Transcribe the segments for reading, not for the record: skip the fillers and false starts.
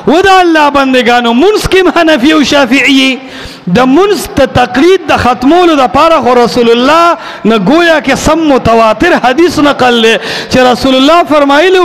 ودا الله بندگانو منس کم حنفی و شافعی د منس ته تقلید د ختمولو د پاره خو رسول الله نه گویا کې سم متواتر حدیث نقل له چې رسول الله فرمایلو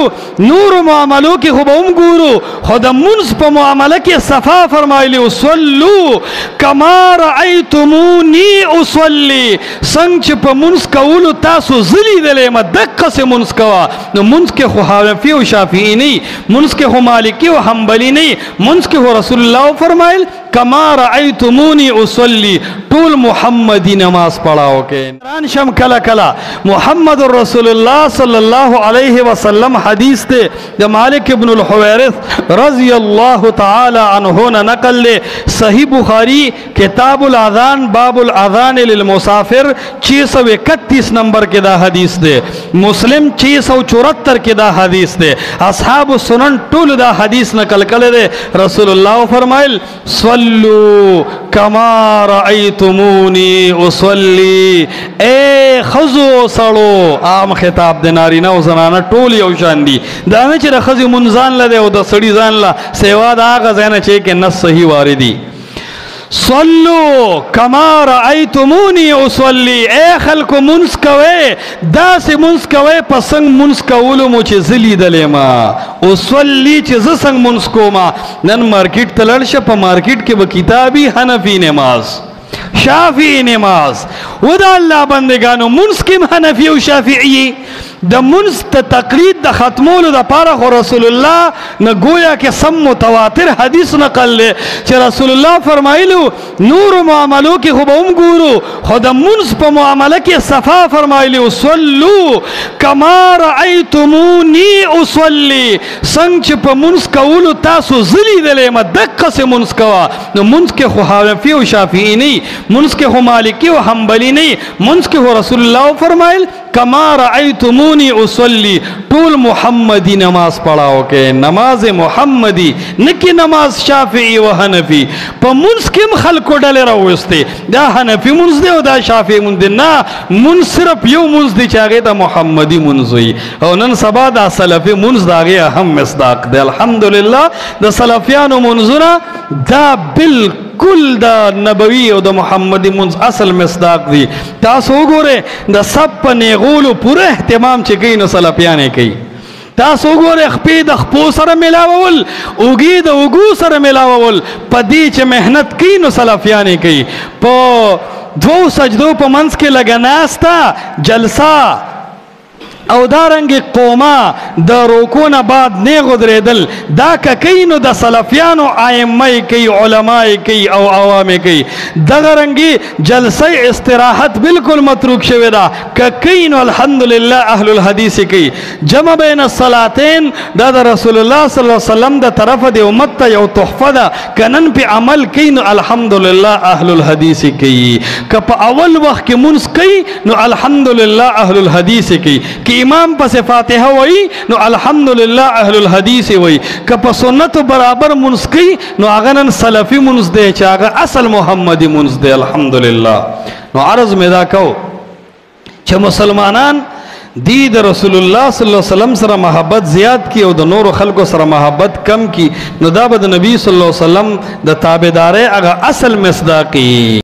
نور معاملو کې خو به هم ګورو خو د منس په معامله کې صفا فرمایلی صلو کما رأیتمونی اصلی څنګه چې په منس کولو تاسو زلی دلې ما دقه سه منس کوا نو منس کې خو حنفی او شافعی نه منس کې خو مالکی او حنبلی نه منس کې خو رسول الله فرمایل کما رأیتمونی اصلی طول محمدی نماز پڑھاو کے ران شم کلا کلا محمد رسول اللہ صلی اللہ علیہ وسلم حدیث تے دا مالک ابن الحویرث رضی اللہ تعالی عنہ نقل لے صحیح بخاری کتاب الاذان باب الاذان للمسافر 631 نمبر کے دا حدیث دے مسلم 674 کے دا حدیث دے اصحاب سنن طول دا حدیث نقل کلے دے رسول اللہ فرمائل صلو کما رأیتمونی اصلی اے خزو سڑو عام خطاب دے ناری نو زنانا ٹولی او شاندی دانے چی دا خزی منزان لدے او دا سڑی زان لا سیوا دا آغا زینا چے کہ نص صحیح واردی صلو کما رأیتمونی اصلی اے خلق منس کوئے دا سی منس کوئے پسنگ منس کولو مو چی زلی دلے ما اصلی چی زسنگ منس کو ما نن مارکیٹ تلڑشا پا مارکیٹ کے با کتابی حنفی نماز شافعی نماز ودا اللہ بندگانو منس کم حنفی و شافعی د منس ته تقلید د ختمولو د پاره خو رسول الله نه گویا کې سم متواتر حدیث نقل له چې رسول الله فرمایلو نور معاملو کې خو به هم ګورو خو د منس په معامله کې صفا فرمایلی صلو کما رأیتمونی اصلی څنګه چې په منس کولو تاسو زلی دلې ما دقه سه منس کوا نو منس کې خو حنفی او شافعی نه منس کې خو مالکی او حنبلی نه منس کې خو رسول الله فرمایل کما رأیتمونی اصلی طول محمدی نماز پڑھاو کے نماز محمدی نکی نماز شافعی و حنفی پا منس کم خلقو ڈالے روستے دا حنفی منس دے و دا شافعی منس دے نا منس صرف یو منس دی چاگے دا محمدی منس ہوئی او نن سبا دا سلفی منس دا گیا ہم مصداق دے الحمدللہ دا سلفیانو منزونا دا بالکل دا نبوی او دا محمدی منس اصل مصداق دی تاسو گو رے دا سب پا نیغولو پورے احتمام چکئی نو سلفیانے کئی تاسو گو رے خپی دا خپو سر ملاوول اوگی دا اوگو سر ملاوول پا دی چے محنت کئی نو سلفیانے کئی پا دو سجدو پا منس کے لگناستا جلسہ او دارنگی قوما دا روکون بعد نیغو دریدل دا کئی دا سلفیانو آئمائی کئی علمائی کئی او عوامی کئی دغرنگی جلسہ استراحت بالکل متروک شوی دا کئی نو الحمدللہ اہل الحدیث کئی جمع بین الصلاتین دا رسول اللہ صلی اللہ علیہ وسلم دا طرف دی امت تا یو تحفہ دا کنن پی عمل کئی نو الحمدللہ اہل الحدیث کئی کپا اول وقت کی منس کئی نو الحمدللہ اہل الحدیث کئی کہ امام پس فاتحہ وئی نو الحمدللہ اہل الحدیث وئی کپا سنت برابر منس کی نو آغنن سلفی منس دے چاگا اصل محمدی منس دے الحمدللہ نو عرض میں دا کہو چھ مسلمانان دید رسول اللہ صلی اللہ علیہ وسلم سر محبت زیاد کی او دا نور خلق سر محبت کم کی نو دا بد نبی صلی اللہ علیہ وسلم دا تابدارے اگا اصل مصداقی